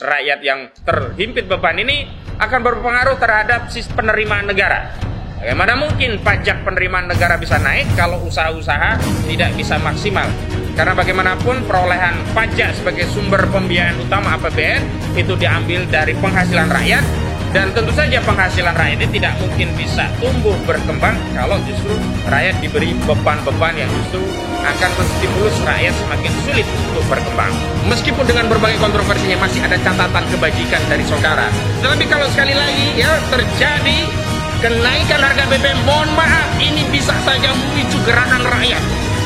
rakyat yang terhimpit beban ini akan berpengaruh terhadap sistem penerimaan negara. Bagaimana mungkin pajak penerimaan negara bisa naik kalau usaha-usaha tidak bisa maksimal? Karena bagaimanapun perolehan pajak sebagai sumber pembiayaan utama APBN itu diambil dari penghasilan rakyat, dan tentu saja penghasilan rakyat ini tidak mungkin bisa tumbuh berkembang kalau justru rakyat diberi beban-beban yang justru akan menstimulus rakyat semakin sulit untuk berkembang. Meskipun dengan berbagai kontroversinya masih ada catatan kebajikan dari saudara. Tetapi kalau sekali lagi ya terjadi kenaikan harga BBM, mohon maaf, ini bisa saja memicu gerakan rakyat.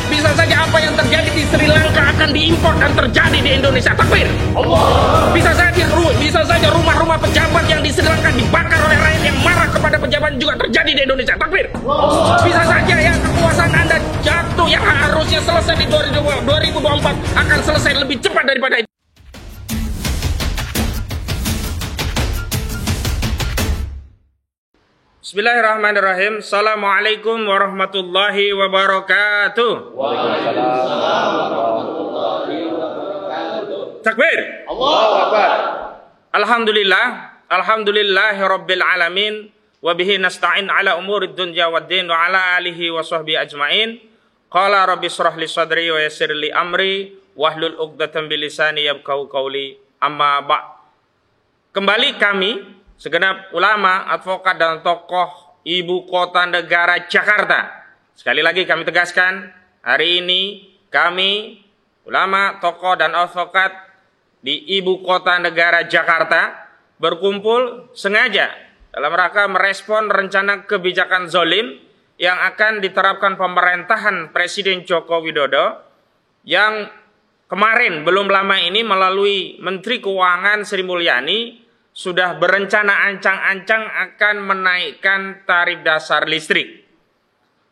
Bisa saja apa yang terjadi di Sri Lanka akan diimpor dan terjadi di Indonesia. Takbir! Allah! Bisa saja rumah-rumah pejabat yang di Sri Lanka dibakar oleh rakyat yang marah kepada pejabat juga terjadi di Indonesia. Takbir! Allah! Bisa saja ya kekuasaan Anda jatuh yang harusnya selesai di 2024 akan selesai lebih cepat daripada itu. Bismillahirrahmanirrahim. Assalamualaikum warahmatullahi wabarakatuh. Waalaikumsalam warahmatullahi wabarakatuh. Takbir. Allahu Akbar. Alhamdulillahi rabbil alamin wa bihi nasta'in ala umurid dunya waddin wa ala alihi wa sahbihi ajmain. Qala rabbi shrah li sadri wa yassir li amri wahlul 'uqdatam bil lisani yafqahu qawli. Amma ba'd. Kembali kami segenap ulama, advokat, dan tokoh ibu kota negara Jakarta. Sekali lagi kami tegaskan, hari ini kami, ulama, tokoh, dan advokat di ibu kota negara Jakarta berkumpul sengaja dalam rangka merespon rencana kebijakan zolim yang akan diterapkan pemerintahan Presiden Joko Widodo yang kemarin belum lama ini melalui Menteri Keuangan Sri Mulyani sudah berencana ancang-ancang akan menaikkan tarif dasar listrik.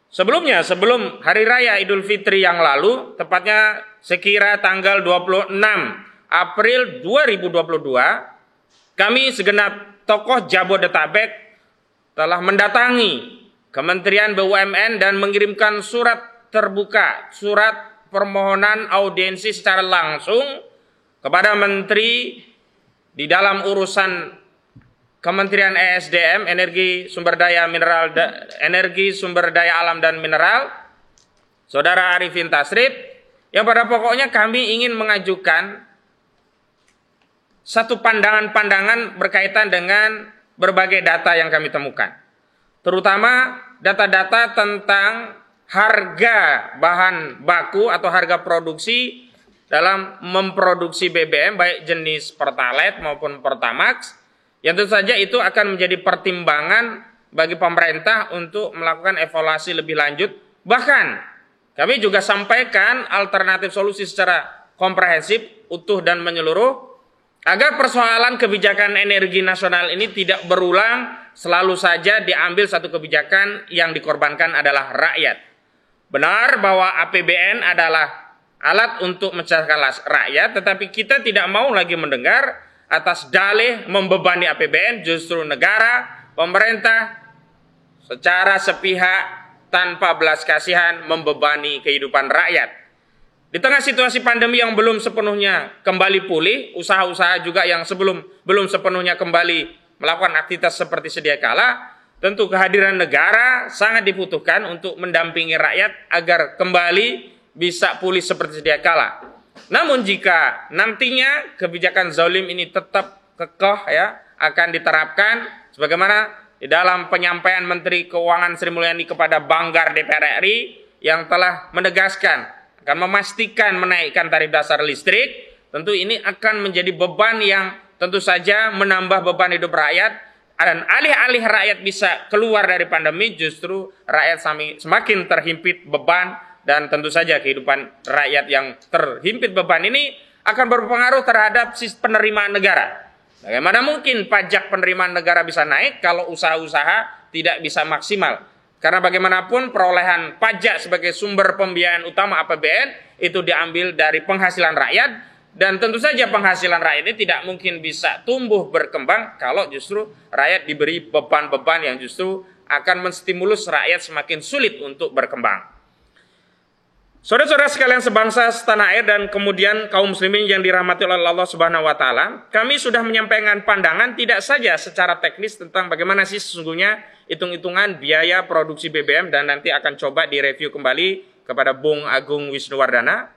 Sebelumnya, sebelum Hari Raya Idul Fitri yang lalu, tepatnya sekira tanggal 26 April 2022, kami segenap tokoh Jabodetabek telah mendatangi Kementerian BUMN dan mengirimkan surat terbuka, surat permohonan audiensi secara langsung kepada Menteri di dalam urusan Kementerian ESDM, Energi Sumber Daya Alam dan Mineral, Saudara Arifin Tasrif, yang pada pokoknya kami ingin mengajukan satu pandangan-pandangan berkaitan dengan berbagai data yang kami temukan. Terutama data-data tentang harga bahan baku atau harga produksi dalam memproduksi BBM baik jenis Pertalite maupun Pertamax, yang tentu saja itu akan menjadi pertimbangan bagi pemerintah untuk melakukan evaluasi lebih lanjut. Bahkan kami juga sampaikan alternatif solusi secara komprehensif, utuh, dan menyeluruh agar persoalan kebijakan energi nasional ini tidak berulang, selalu saja diambil satu kebijakan yang dikorbankan adalah rakyat. Benar bahwa APBN adalah alat untuk mencerdaskan rakyat, tetapi kita tidak mau lagi mendengar atas dalih membebani APBN, justru negara, pemerintah secara sepihak tanpa belas kasihan membebani kehidupan rakyat. Di tengah situasi pandemi yang belum sepenuhnya kembali pulih, usaha-usaha juga yang belum sepenuhnya kembali melakukan aktivitas seperti sedia kala, tentu kehadiran negara sangat dibutuhkan untuk mendampingi rakyat agar kembali bisa pulih seperti sedia kala. Namun jika nantinya kebijakan zalim ini tetap kekeh ya akan diterapkan sebagaimana di dalam penyampaian Menteri Keuangan Sri Mulyani kepada Banggar DPR RI yang telah menegaskan akan memastikan menaikkan tarif dasar listrik, tentu ini akan menjadi beban yang tentu saja menambah beban hidup rakyat, dan alih-alih rakyat bisa keluar dari pandemi, justru rakyat semakin terhimpit beban. Dan tentu saja kehidupan rakyat yang terhimpit beban ini akan berpengaruh terhadap sistem penerimaan negara. Bagaimana mungkin pajak penerimaan negara bisa naik kalau usaha-usaha tidak bisa maksimal? Karena bagaimanapun perolehan pajak sebagai sumber pembiayaan utama APBN itu diambil dari penghasilan rakyat, dan tentu saja penghasilan rakyat ini tidak mungkin bisa tumbuh berkembang kalau justru rakyat diberi beban-beban yang justru akan menstimulus rakyat semakin sulit untuk berkembang. Saudara-saudara sekalian sebangsa setanah air dan kemudian kaum muslimin yang dirahmati oleh Allah Subhanahu wa taala, kami sudah menyampaikan pandangan tidak saja secara teknis tentang bagaimana sih sesungguhnya hitung-hitungan biaya produksi BBM, dan nanti akan coba direview kembali kepada Bung Agung Wisnuwardana.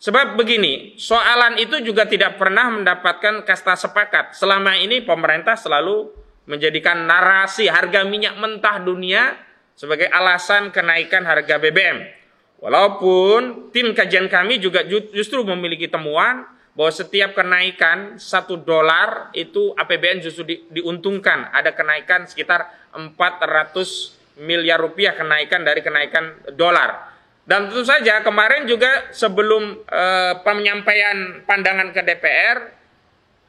Sebab begini, soalan itu juga tidak pernah mendapatkan kasta sepakat. Selama ini pemerintah selalu menjadikan narasi harga minyak mentah dunia sebagai alasan kenaikan harga BBM. Walaupun tim kajian kami juga justru memiliki temuan bahwa setiap kenaikan $1 itu APBN justru diuntungkan. Ada kenaikan sekitar 400 miliar rupiah kenaikan dari kenaikan dolar. Dan tentu saja kemarin juga sebelum penyampaian pandangan ke DPR,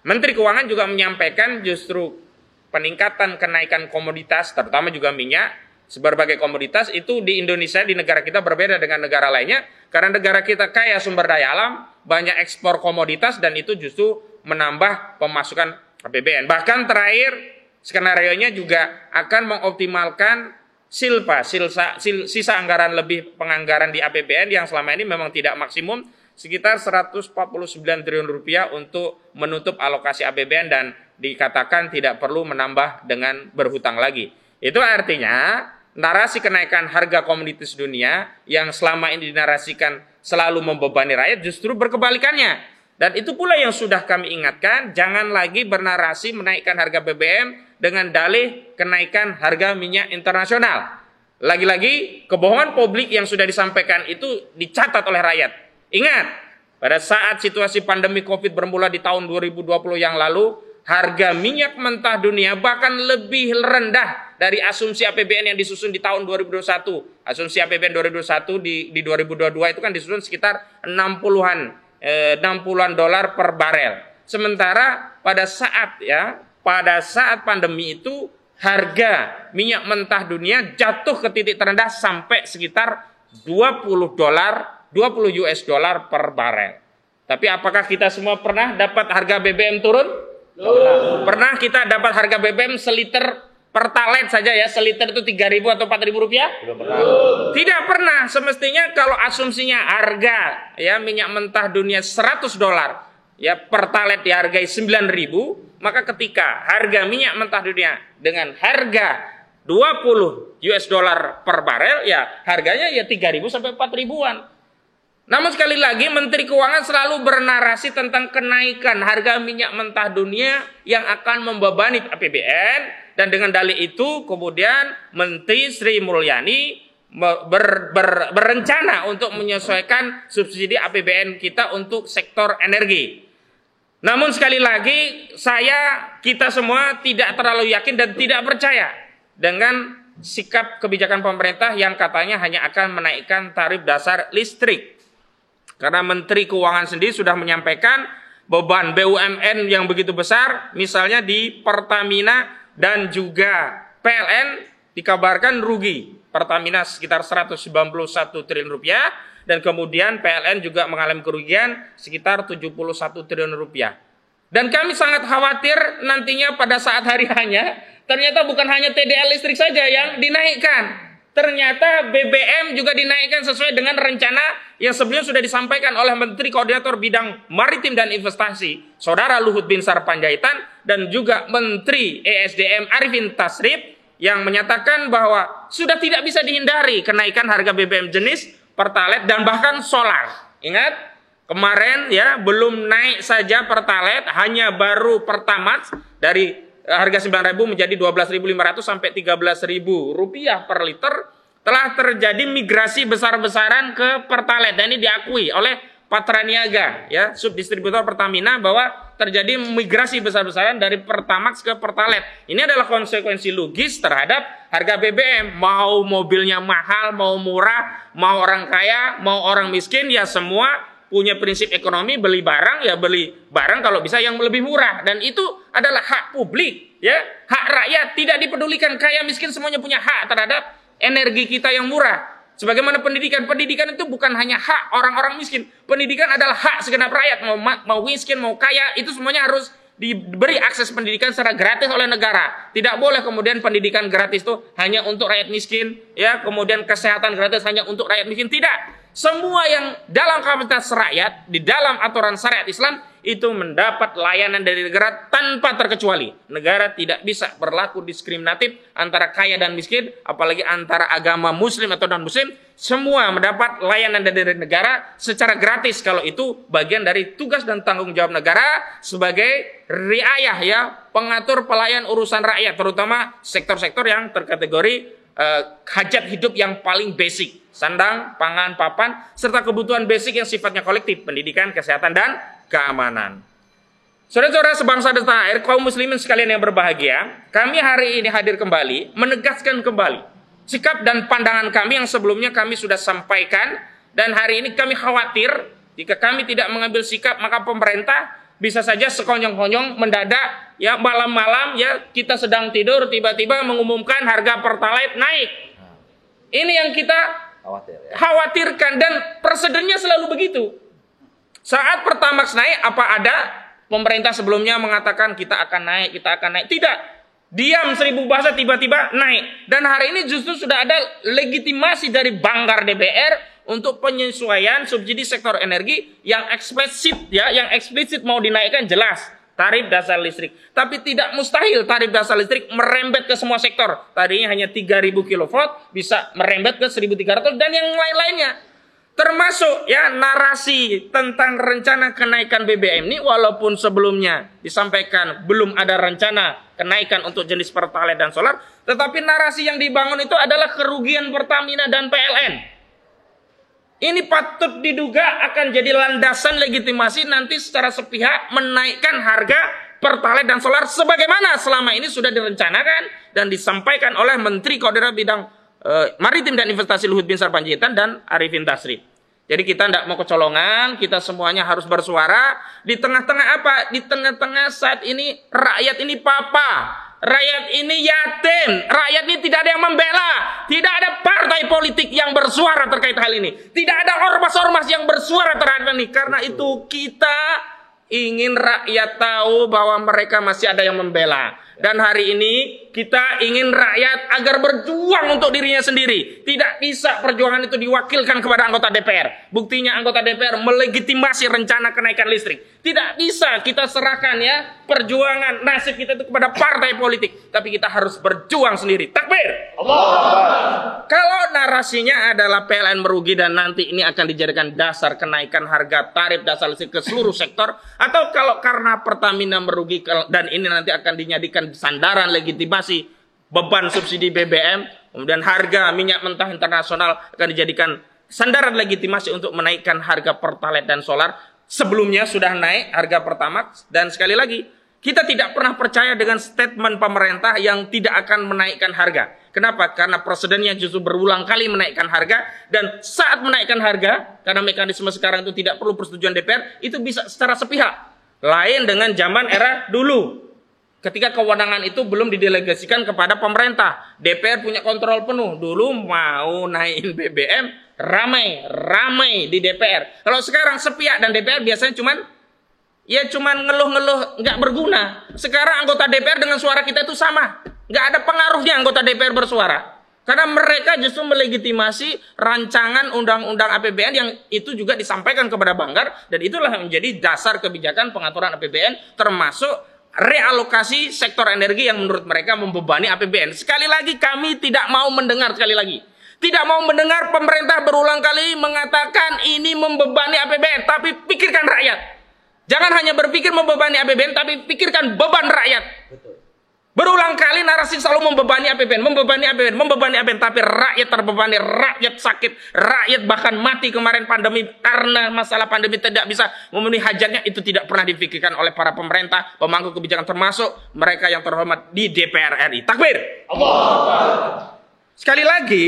Menteri Keuangan juga menyampaikan justru peningkatan kenaikan komoditas, terutama juga minyak, berbagai komoditas itu di Indonesia, di negara kita berbeda dengan negara lainnya, karena negara kita kaya sumber daya alam, banyak ekspor komoditas, dan itu justru menambah pemasukan APBN. Bahkan terakhir skenario-nya juga akan mengoptimalkan sisa anggaran lebih penganggaran di APBN yang selama ini memang tidak maksimum, sekitar 149 triliun rupiah untuk menutup alokasi APBN, dan dikatakan tidak perlu menambah dengan berhutang lagi. Itu artinya narasi kenaikan harga komoditas dunia yang selama ini dinarasikan selalu membebani rakyat justru berkebalikannya. Dan itu pula yang sudah kami ingatkan, jangan lagi bernarasi menaikkan harga BBM dengan dalih kenaikan harga minyak internasional. Lagi-lagi kebohongan publik yang sudah disampaikan itu dicatat oleh rakyat. Ingat, pada saat situasi pandemi COVID bermula di tahun 2020 yang lalu, harga minyak mentah dunia bahkan lebih rendah dari asumsi APBN yang disusun di tahun 2021. Asumsi APBN 2021 di 2022 itu kan disusun sekitar 60-an dolar per barel. Sementara pada saat pandemi itu harga minyak mentah dunia jatuh ke titik terendah sampai sekitar 20 US dollar per barel. Tapi apakah kita semua pernah dapat harga BBM turun? Pernah kita dapat harga BBM seliter pertalite saja ya, seliter itu 3.000 atau 4.000 rupiah? Tidak pernah. Semestinya kalau asumsinya harga ya minyak mentah dunia $100 ya, pertalite dihargai 9.000, maka ketika harga minyak mentah dunia dengan harga 20 US dollar per barel, ya harganya ya 3.000 sampai 4.000-an. Namun sekali lagi Menteri Keuangan selalu bernarasi tentang kenaikan harga minyak mentah dunia yang akan membebani APBN, dan dengan dalih itu kemudian Menteri Sri Mulyani berencana untuk menyesuaikan subsidi APBN kita untuk sektor energi. Namun sekali lagi kita semua tidak terlalu yakin dan tidak percaya dengan sikap kebijakan pemerintah yang katanya hanya akan menaikkan tarif dasar listrik. Karena Menteri Keuangan sendiri sudah menyampaikan beban BUMN yang begitu besar, misalnya di Pertamina dan juga PLN dikabarkan rugi. Pertamina sekitar 191 triliun rupiah, dan kemudian PLN juga mengalami kerugian sekitar 71 triliun rupiah. Dan kami sangat khawatir nantinya pada saat hari hanya, ternyata bukan hanya TDL listrik saja yang dinaikkan. Ternyata BBM juga dinaikkan sesuai dengan rencana yang sebelumnya sudah disampaikan oleh Menteri Koordinator Bidang Maritim dan Investasi, Saudara Luhut Binsar Panjaitan, dan juga Menteri ESDM Arifin Tasrif, yang menyatakan bahwa sudah tidak bisa dihindari kenaikan harga BBM jenis Pertalite dan bahkan solar. Ingat, kemarin ya belum naik saja Pertalite, hanya baru Pertamax dari harga 9.000 menjadi 12.500 sampai 13.000 rupiah per liter, telah terjadi migrasi besar-besaran ke Pertalite. Dan ini diakui oleh Patraniaga ya, subdistributor Pertamina, bahwa terjadi migrasi besar-besaran dari Pertamax ke Pertalite. Ini adalah konsekuensi logis terhadap harga BBM. Mau mobilnya mahal, mau murah, mau orang kaya, mau orang miskin, ya semua punya prinsip ekonomi, beli barang ya beli barang kalau bisa yang lebih murah, dan itu adalah hak publik ya, hak rakyat, tidak dipedulikan kaya miskin, semuanya punya hak terhadap energi kita yang murah. Sebagaimana pendidikan itu bukan hanya hak orang-orang miskin, pendidikan adalah hak segenap rakyat, mau miskin mau kaya, itu semuanya harus diberi akses pendidikan secara gratis oleh negara. Tidak boleh kemudian pendidikan gratis itu hanya untuk rakyat miskin ya, kemudian kesehatan gratis hanya untuk rakyat miskin, tidak. Semua yang dalam kapasitas rakyat, di dalam aturan syariat Islam, itu mendapat layanan dari negara tanpa terkecuali. Negara tidak bisa berlaku diskriminatif antara kaya dan miskin, apalagi antara agama muslim atau non-muslim. Semua mendapat layanan dari negara secara gratis, kalau itu bagian dari tugas dan tanggung jawab negara sebagai riayah, ya, pengatur pelayan urusan rakyat, terutama sektor-sektor yang terkategori hajat hidup yang paling basic, sandang, pangan, papan, serta kebutuhan basic yang sifatnya kolektif, pendidikan, kesehatan, dan keamanan. Saudara-saudara sebangsa dan tanah air, kaum muslimin sekalian yang berbahagia, kami hari ini hadir kembali, menegaskan kembali sikap dan pandangan kami yang sebelumnya kami sudah sampaikan, dan hari ini kami khawatir jika kami tidak mengambil sikap, maka pemerintah bisa saja sekonyong-konyong mendadak, ya, malam-malam, ya, kita sedang tidur tiba-tiba mengumumkan harga Pertalite naik. Ini yang kita khawatirkan, dan prosedurnya selalu begitu. Saat Pertamax naik, apa ada pemerintah sebelumnya mengatakan kita akan naik, kita akan naik? Tidak. Diam 1000 bahasa, tiba-tiba naik. Dan hari ini justru sudah ada legitimasi dari Banggar DPR untuk penyesuaian subsidi sektor energi yang eksplisit, ya, yang eksplisit mau dinaikkan jelas tarif dasar listrik. Tapi tidak mustahil tarif dasar listrik merembet ke semua sektor. Tadinya hanya 3000 kV bisa merembet ke 1300 dan yang lain-lainnya. Termasuk, ya, narasi tentang rencana kenaikan BBM ini, walaupun sebelumnya disampaikan belum ada rencana kenaikan untuk jenis Pertalite dan solar, tetapi narasi yang dibangun itu adalah kerugian Pertamina dan PLN. Ini patut diduga akan jadi landasan legitimasi nanti secara sepihak menaikkan harga Pertalite dan solar sebagaimana selama ini sudah direncanakan dan disampaikan oleh Menteri Koordinator Bidang Maritim dan Investasi Luhut Binsar Panjaitan dan Arifin Tasrif. Jadi kita tidak mau kecolongan, kita semuanya harus bersuara. Di tengah-tengah apa? Di tengah-tengah saat ini rakyat ini papa, rakyat ini yatim, rakyat ini tidak ada yang membela, tidak ada partai politik yang bersuara terkait hal ini, tidak ada ormas-ormas yang bersuara terhadap ini. Karena itu kita ingin rakyat tahu bahwa mereka masih ada yang membela. Dan hari ini kita ingin rakyat agar berjuang untuk dirinya sendiri. Tidak bisa perjuangan itu diwakilkan kepada anggota DPR. Buktinya anggota DPR melegitimasi rencana kenaikan listrik. Tidak bisa kita serahkan, ya, perjuangan nasib kita itu kepada partai politik. Tapi kita harus berjuang sendiri. Takbir! Allah. Kalau narasinya adalah PLN merugi dan nanti ini akan dijadikan dasar kenaikan harga tarif dasar listrik ke seluruh sektor, atau kalau karena Pertamina merugi dan ini nanti akan dijadikan sandaran legitimasi beban subsidi BBM, kemudian harga minyak mentah internasional akan dijadikan sandaran legitimasi untuk menaikkan harga Pertalite dan solar. Sebelumnya sudah naik harga Pertamax, dan sekali lagi kita tidak pernah percaya dengan statement pemerintah yang tidak akan menaikkan harga. Kenapa? Karena presidennya justru berulang kali menaikkan harga, dan saat menaikkan harga, karena mekanisme sekarang itu tidak perlu persetujuan DPR, itu bisa secara sepihak. Lain dengan zaman era dulu, ketika kewenangan itu belum didelegasikan kepada pemerintah. DPR punya kontrol penuh. Dulu mau naikin BBM, ramai di DPR. Kalau sekarang sepihak dan DPR biasanya cuman ngeluh-ngeluh, nggak berguna. Sekarang anggota DPR dengan suara kita itu sama. Nggak ada pengaruhnya anggota DPR bersuara. Karena mereka justru melegitimasi rancangan undang-undang APBN yang itu juga disampaikan kepada Banggar, dan itulah yang menjadi dasar kebijakan pengaturan APBN, termasuk realokasi sektor energi yang menurut mereka membebani APBN. Sekali lagi kami tidak mau mendengar, tidak mau mendengar pemerintah berulang kali mengatakan ini membebani APBN, tapi pikirkan rakyat. Jangan hanya berpikir membebani APBN, tapi pikirkan beban rakyat. Betul. Berulang kali narasi selalu membebani APBN, tapi rakyat terbebani, rakyat sakit, rakyat bahkan mati kemarin pandemi karena masalah pandemi tidak bisa memenuhi hajatnya. Itu tidak pernah dipikirkan oleh para pemerintah, pemangku kebijakan, termasuk mereka yang terhormat di DPR RI. Takbir! Allah. Sekali lagi,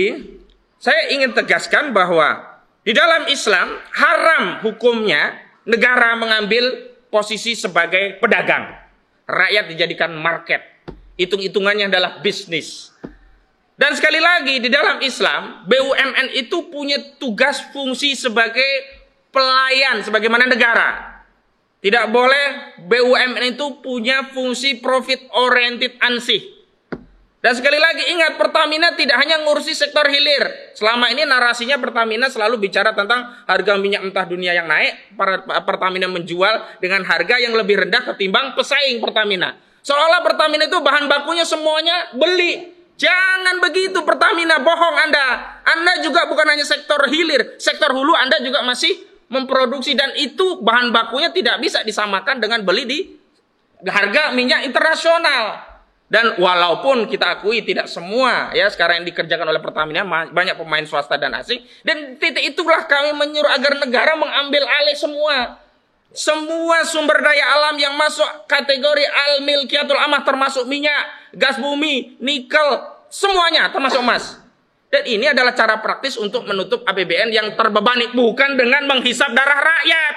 saya ingin tegaskan bahwa di dalam Islam haram hukumnya negara mengambil posisi sebagai pedagang. Rakyat dijadikan market. Hitung-hitungannya adalah bisnis. Dan sekali lagi di dalam Islam, BUMN itu punya tugas fungsi sebagai pelayan, sebagaimana negara. Tidak boleh BUMN itu punya fungsi profit oriented ansih. Dan sekali lagi ingat, Pertamina tidak hanya ngurusi sektor hilir. Selama ini narasinya Pertamina selalu bicara tentang harga minyak mentah dunia yang naik. Pertamina menjual dengan harga yang lebih rendah ketimbang pesaing Pertamina. Seolah Pertamina itu bahan bakunya semuanya beli. Jangan begitu Pertamina, bohong Anda. Anda juga bukan hanya sektor hilir, sektor hulu Anda juga masih memproduksi. Dan itu bahan bakunya tidak bisa disamakan dengan beli di harga minyak internasional. Dan walaupun kita akui tidak semua ya sekarang yang dikerjakan oleh Pertamina, banyak pemain swasta dan asing. Dan titik itulah kami menyuruh agar negara mengambil alih semua sumber daya alam yang masuk kategori al-milkiyatul amah, termasuk minyak, gas bumi, nikel, semuanya termasuk emas. Dan ini adalah cara praktis untuk menutup APBN yang terbebani, bukan dengan menghisap darah rakyat.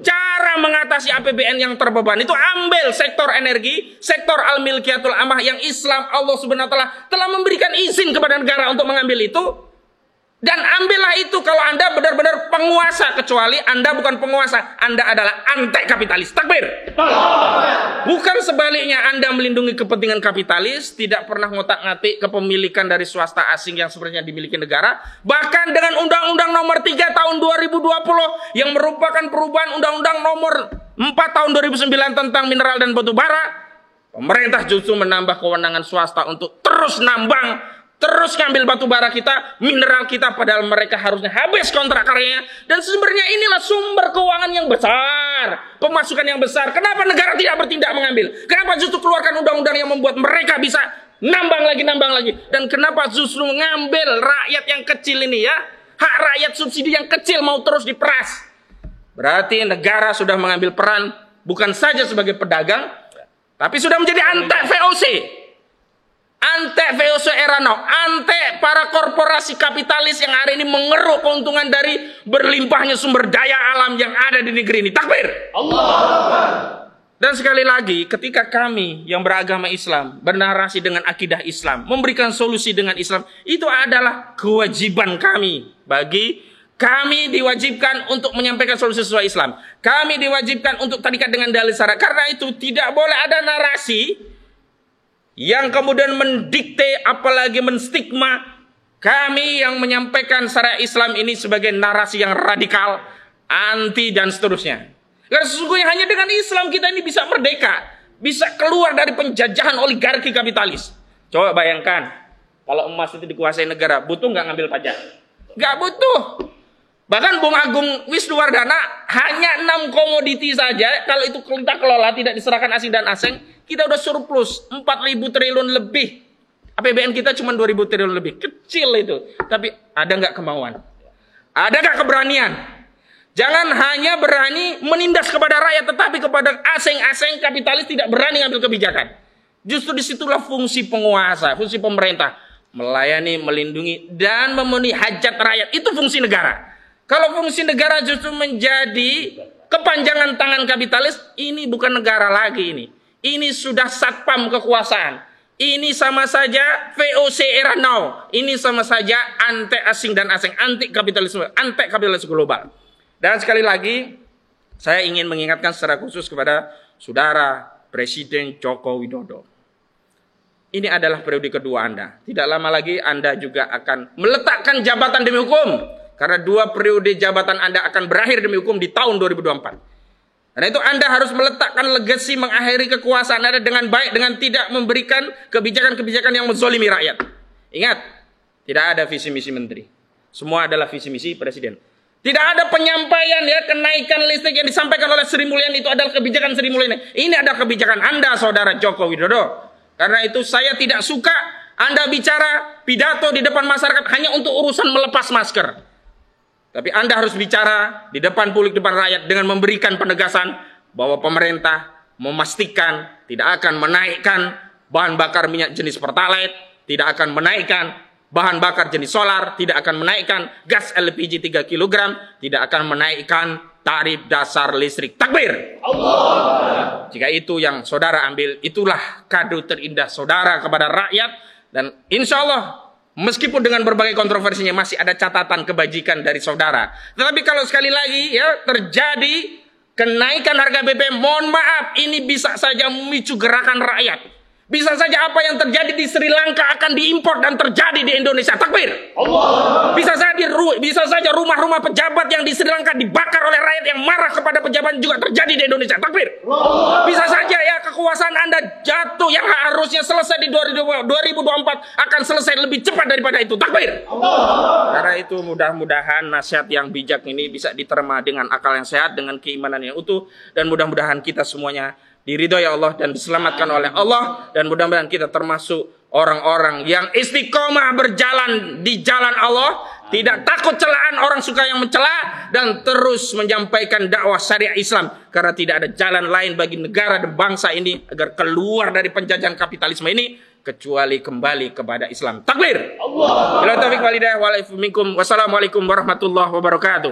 Cara mengatasi APBN yang terbebani itu ambil sektor energi, sektor al-milkiyatul amah yang Islam Allah Subhanahu wa taala telah memberikan izin kepada negara untuk mengambil itu. Dan ambillah itu kalau Anda benar-benar penguasa, kecuali Anda bukan penguasa, Anda adalah anti kapitalis. Takbir. Bukan sebaliknya, Anda melindungi kepentingan kapitalis, tidak pernah ngotak-ngatik kepemilikan dari swasta asing yang sebenarnya dimiliki negara. Bahkan dengan Undang-Undang Nomor 3 Tahun 2020 yang merupakan perubahan Undang-Undang Nomor 4 Tahun 2009 tentang mineral dan batu bara, pemerintah justru menambah kewenangan swasta untuk terus nambang, terus ngambil batu bara kita, mineral kita, padahal mereka harusnya habis kontrak karyanya. Dan sebenarnya inilah sumber keuangan yang besar, pemasukan yang besar. Kenapa negara tidak bertindak mengambil? Kenapa justru keluarkan undang-undang yang membuat mereka bisa nambang lagi? Dan kenapa justru mengambil rakyat yang kecil ini ya? Hak rakyat subsidi yang kecil mau terus diperas. Berarti negara sudah mengambil peran bukan saja sebagai pedagang, tapi sudah menjadi anti VOC. Ante VOC era now, ante para korporasi kapitalis yang hari ini mengeruk keuntungan dari berlimpahnya sumber daya alam yang ada di negeri ini. Takbir. Allah. Dan sekali lagi, ketika kami yang beragama Islam bernarasi dengan akidah Islam, memberikan solusi dengan Islam, itu adalah kewajiban kami. Bagi kami diwajibkan untuk menyampaikan solusi sesuai Islam. Kami diwajibkan untuk terikat dengan dalil syara. Karena itu tidak boleh ada narasi yang kemudian mendikte apalagi menstigma kami yang menyampaikan syariat Islam ini sebagai narasi yang radikal, anti dan seterusnya. Karena sesungguhnya hanya dengan Islam kita ini bisa merdeka, bisa keluar dari penjajahan oligarki kapitalis. Coba bayangkan kalau emas itu dikuasai negara, butuh nggak ngambil pajak? Nggak butuh. Bahkan Bung Agung Wisnuwardana hanya 6 komoditi saja, kalau itu kita kelola tidak diserahkan asing dan asing, kita udah surplus 4.000 triliun lebih. APBN kita cuma 2.000 triliun lebih. Kecil itu. Tapi ada nggak kemauan? Ada nggak keberanian? Jangan hanya berani menindas kepada rakyat, tetapi kepada asing-asing kapitalis tidak berani ngambil kebijakan. Justru disitulah fungsi penguasa, fungsi pemerintah. Melayani, melindungi, dan memenuhi hajat rakyat. Itu fungsi negara. Kalau fungsi negara justru menjadi kepanjangan tangan kapitalis, ini bukan negara lagi ini. Ini sudah satpam kekuasaan. Ini sama saja VOC era now. Ini sama saja anti asing dan asing, anti kapitalisme global. Dan sekali lagi, saya ingin mengingatkan secara khusus kepada Saudara Presiden Joko Widodo. Ini adalah periode kedua Anda. Tidak lama lagi Anda juga akan meletakkan jabatan demi hukum. Karena 2 periode jabatan Anda akan berakhir demi hukum di tahun 2024. Karena itu Anda harus meletakkan legasi mengakhiri kekuasaan Anda dengan baik, dengan tidak memberikan kebijakan-kebijakan yang menzolimi rakyat. Ingat, tidak ada visi misi menteri. Semua adalah visi misi presiden. Tidak ada penyampaian ya kenaikan listrik yang disampaikan oleh Sri Mulyani itu adalah kebijakan Sri Mulyani. Ini adalah kebijakan Anda, Saudara Joko Widodo. Karena itu saya tidak suka Anda bicara pidato di depan masyarakat hanya untuk urusan melepas masker. Tapi Anda harus bicara di depan publik, depan rakyat dengan memberikan penegasan bahwa pemerintah memastikan tidak akan menaikkan bahan bakar minyak jenis Pertalite, tidak akan menaikkan bahan bakar jenis solar, tidak akan menaikkan gas LPG 3 kg, tidak akan menaikkan tarif dasar listrik. Takbir! Allah. Jika itu yang saudara ambil, itulah kado terindah saudara kepada rakyat. Dan insya Allah, meskipun dengan berbagai kontroversinya masih ada catatan kebajikan dari saudara. Tetapi kalau sekali lagi ya terjadi kenaikan harga BBM, mohon maaf, ini bisa saja memicu gerakan rakyat. Bisa saja apa yang terjadi di Sri Lanka akan diimpor dan terjadi di Indonesia. Takbir. Allah. Bisa saja rumah-rumah pejabat yang di Sri Lanka dibakar oleh rakyat yang marah kepada pejabat juga terjadi di Indonesia. Takbir. Allah. Bisa saja ya kekuasaan Anda jatuh yang harusnya selesai di 2024 akan selesai lebih cepat daripada itu. Takbir. Allah. Karena itu mudah-mudahan nasihat yang bijak ini bisa diterima dengan akal yang sehat, dengan keimanan yang utuh, dan mudah-mudahan kita semuanya diridhoi Allah dan diselamatkan oleh Allah, dan mudah-mudahan kita termasuk orang-orang yang istiqomah berjalan di jalan Allah, tidak takut celaan orang suka yang mencela, dan terus menyampaikan dakwah syariah Islam, karena tidak ada jalan lain bagi negara dan bangsa ini agar keluar dari penjajahan kapitalisme ini kecuali kembali kepada Islam. Takbir. Allah. Wassalamualaikum warahmatullahi wabarakatuh.